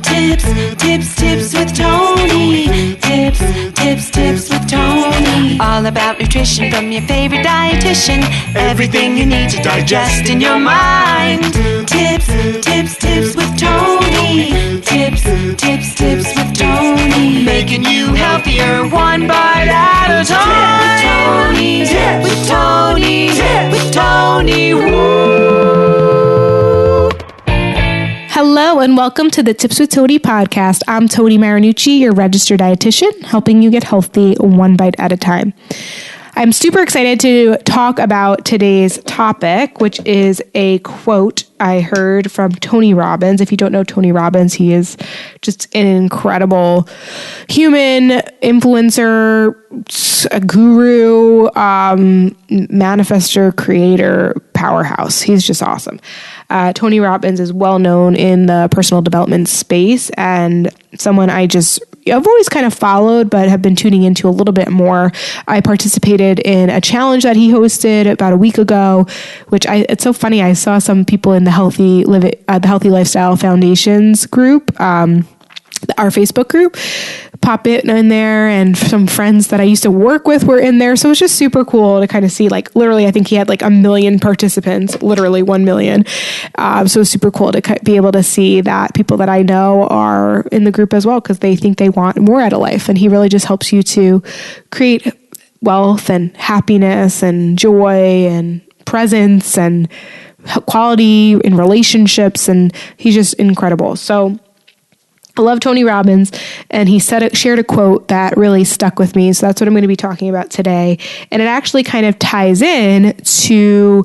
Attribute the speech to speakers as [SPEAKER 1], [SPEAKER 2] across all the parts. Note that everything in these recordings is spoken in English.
[SPEAKER 1] Tips with Tony. Tips with Tony. All about nutrition from your favorite dietitian. Everything you need to digest in your mind. Tips with Tony. Tips with Tony. Making you healthier one bite at a time. With Tony. Woo.
[SPEAKER 2] Hello and welcome to the Tips with Tony podcast. I'm Tony Marinucci, your registered dietitian, helping you get healthy one bite at a time. I'm super excited to talk about today's topic, which is a quote I heard from Tony Robbins. If you don't know Tony Robbins, he is just an incredible human influencer, a guru, manifestor, creator, powerhouse. He's just awesome. Tony Robbins is well known in the personal development space and someone I've always kind of followed, but have been tuning into a little bit more. I participated in a challenge that he hosted about a week ago, it's so funny. I saw some people in the Healthy Lifestyle Foundations group, our Facebook group, pop it in there, and some friends that I used to work with were in there. So it was just super cool to kind of see, literally, I think he had 1 million participants, literally 1 million. So it was super cool to be able to see that people that I know are in the group as well, because they think they want more out of life. And he really just helps you to create wealth and happiness and joy and presence and quality in relationships. And he's just incredible. So I love Tony Robbins, and he shared a quote that really stuck with me. So that's what I'm going to be talking about today. And it actually kind of ties in to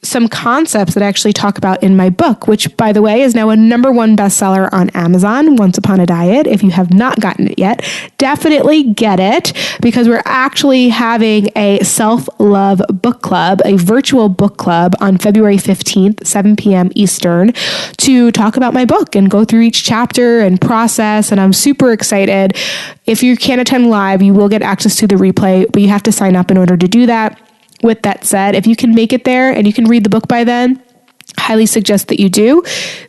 [SPEAKER 2] some concepts that I actually talk about in my book, which, by the way, is now a #1 bestseller on Amazon, Once Upon a Diet. If you have not gotten it yet, definitely get it, because we're actually having a self-love book club, a virtual book club on February 15th, 7 p.m. Eastern, to talk about my book and go through each chapter and process. And I'm super excited. If you can't attend live, you will get access to the replay, but you have to sign up in order to do that. With that said, if you can make it there and you can read the book by then, highly suggest that you do.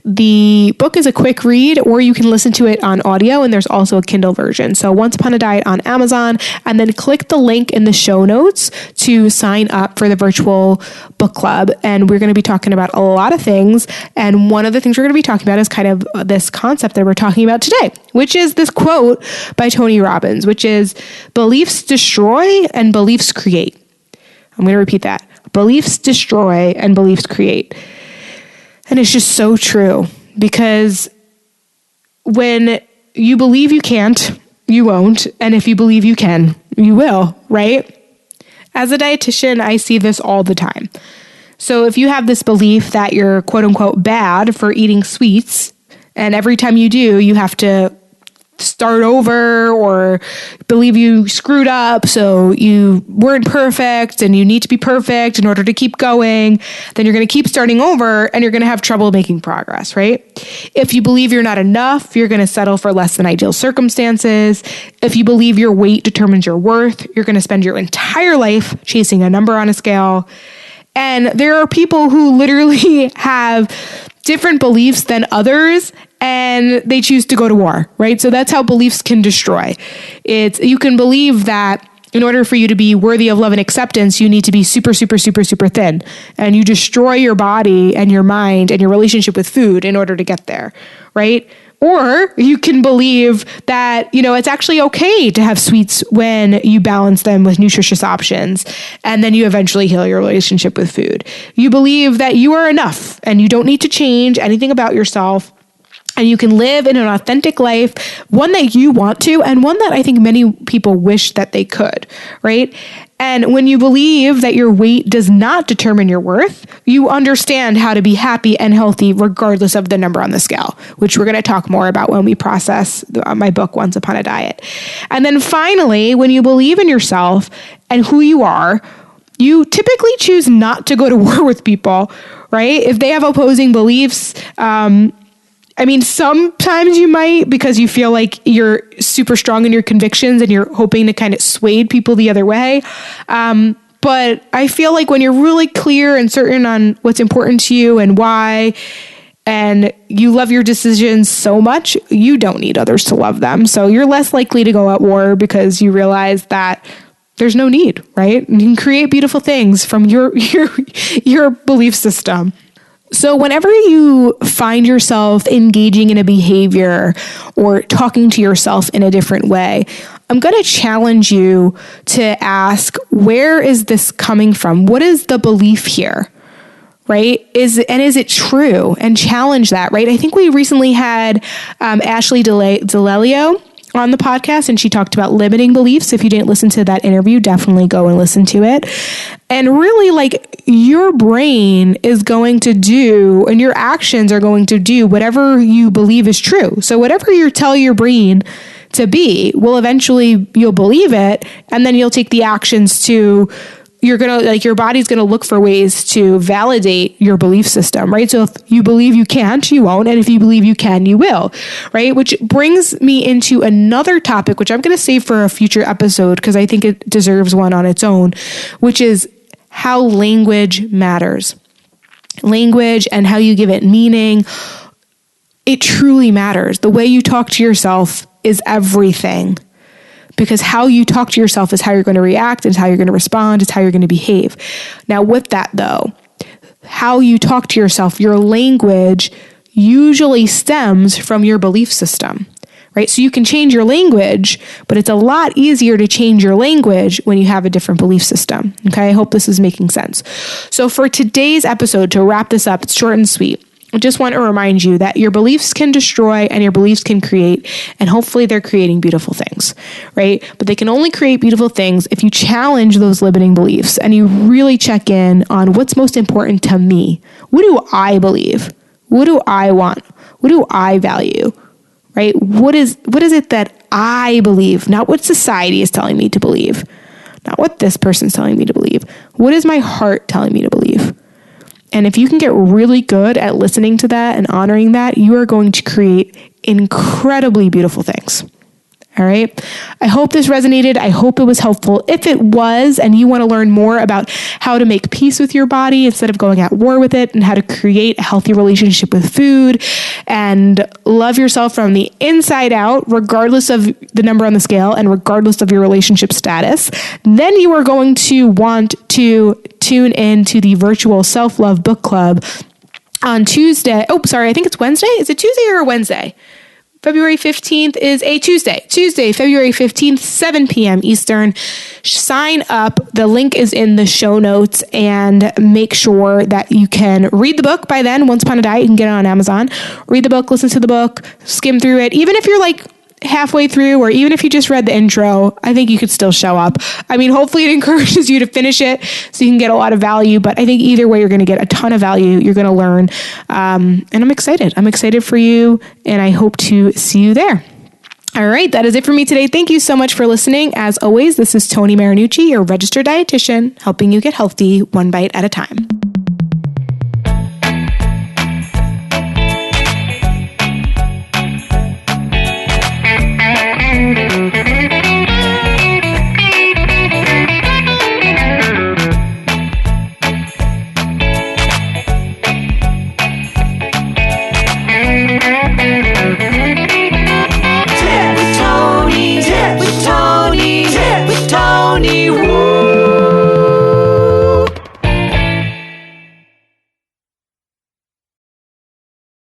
[SPEAKER 2] The book is a quick read, or you can listen to it on audio, and there's also a Kindle version. So Once Upon a Diet on Amazon, and then click the link in the show notes to sign up for the virtual book club. And we're going to be talking about a lot of things. And one of the things we're going to be talking about is kind of this concept that we're talking about today, which is this quote by Tony Robbins, which is, "Beliefs destroy and beliefs create." I'm going to repeat that. Beliefs destroy and beliefs create. And it's just so true, because when you believe you can't, you won't. And if you believe you can, you will, right? As a dietitian, I see this all the time. So if you have this belief that you're quote unquote bad for eating sweets, and every time you do, you have to start over, or believe you screwed up, so you weren't perfect and you need to be perfect in order to keep going, then you're going to keep starting over and you're going to have trouble making progress, right? If you believe you're not enough, you're going to settle for less than ideal circumstances. If you believe your weight determines your worth, you're going to spend your entire life chasing a number on a scale. And there are people who literally have different beliefs than others, and they choose to go to war, right? So that's how beliefs can destroy. You can believe that in order for you to be worthy of love and acceptance, you need to be super, super, super, super thin. And you destroy your body and your mind and your relationship with food in order to get there, right? Or you can believe that, it's actually okay to have sweets when you balance them with nutritious options, and then you eventually heal your relationship with food. You believe that you are enough and you don't need to change anything about yourself, and you can live in an authentic life, one that you want to, and one that I think many people wish that they could, right? And when you believe that your weight does not determine your worth, you understand how to be happy and healthy regardless of the number on the scale, which we're going to talk more about when we process my book, Once Upon a Diet. And then finally, when you believe in yourself and who you are, you typically choose not to go to war with people, right? If they have opposing beliefs, sometimes you might, because you feel like you're super strong in your convictions and you're hoping to kind of sway people the other way. But I feel like when you're really clear and certain on what's important to you and why, and you love your decisions so much, you don't need others to love them. So you're less likely to go at war because you realize that there's no need, right? You can create beautiful things from your belief system. So whenever you find yourself engaging in a behavior or talking to yourself in a different way, I'm going to challenge you to ask, where is this coming from? What is the belief here? Right? Is it true? And challenge that, right? I think we recently had Ashley DeLelio on the podcast, and she talked about limiting beliefs. If you didn't listen to that interview, definitely go and listen to it. And really, like, your brain is going to do, and your actions are going to do whatever you believe is true. So whatever you tell your brain to be, will eventually, you'll believe it, and then you'll take the actions to, your body's going to look for ways to validate your belief system, right? So if you believe you can't, you won't. And if you believe you can, you will, right? Which brings me into another topic, which I'm going to save for a future episode because I think it deserves one on its own, which is how language matters. Language and how you give it meaning. It truly matters. The way you talk to yourself is everything. Because how you talk to yourself is how you're going to react, is how you're going to respond, is how you're going to behave. Now, with that though, how you talk to yourself, your language usually stems from your belief system, right? So you can change your language, but it's a lot easier to change your language when you have a different belief system. Okay, I hope this is making sense. So for today's episode, to wrap this up, it's short and sweet. I just want to remind you that your beliefs can destroy and your beliefs can create, and hopefully they're creating beautiful things, right? But they can only create beautiful things if you challenge those limiting beliefs and you really check in on what's most important to me. What do I believe? What do I want? What do I value, right? What is it that I believe? Not what society is telling me to believe, not what this person's telling me to believe. What is my heart telling me to believe? And if you can get really good at listening to that and honoring that, you are going to create incredibly beautiful things. All right. I hope this resonated. I hope it was helpful. If it was, and you want to learn more about how to make peace with your body instead of going at war with it, and how to create a healthy relationship with food and love yourself from the inside out, regardless of the number on the scale and regardless of your relationship status, then you are going to want to tune in to the virtual self-love book club on Tuesday. Oh, sorry. I think it's Wednesday. Is it Tuesday or Wednesday? February 15th is a Tuesday. Tuesday, February 15th, 7 p.m. Eastern. Sign up. The link is in the show notes, and make sure that you can read the book by then. Once Upon a Diet, you can get it on Amazon. Read the book, listen to the book, skim through it. Even if you're like halfway through, or even if you just read the intro, I think you could still show up. I mean, hopefully it encourages you to finish it so you can get a lot of value, but I think either way, you're going to get a ton of value. You're going to learn. And I'm excited. I'm excited for you, and I hope to see you there. All right. That is it for me today. Thank you so much for listening. As always, this is Toni Marinucci, your registered dietitian, helping you get healthy one bite at a time.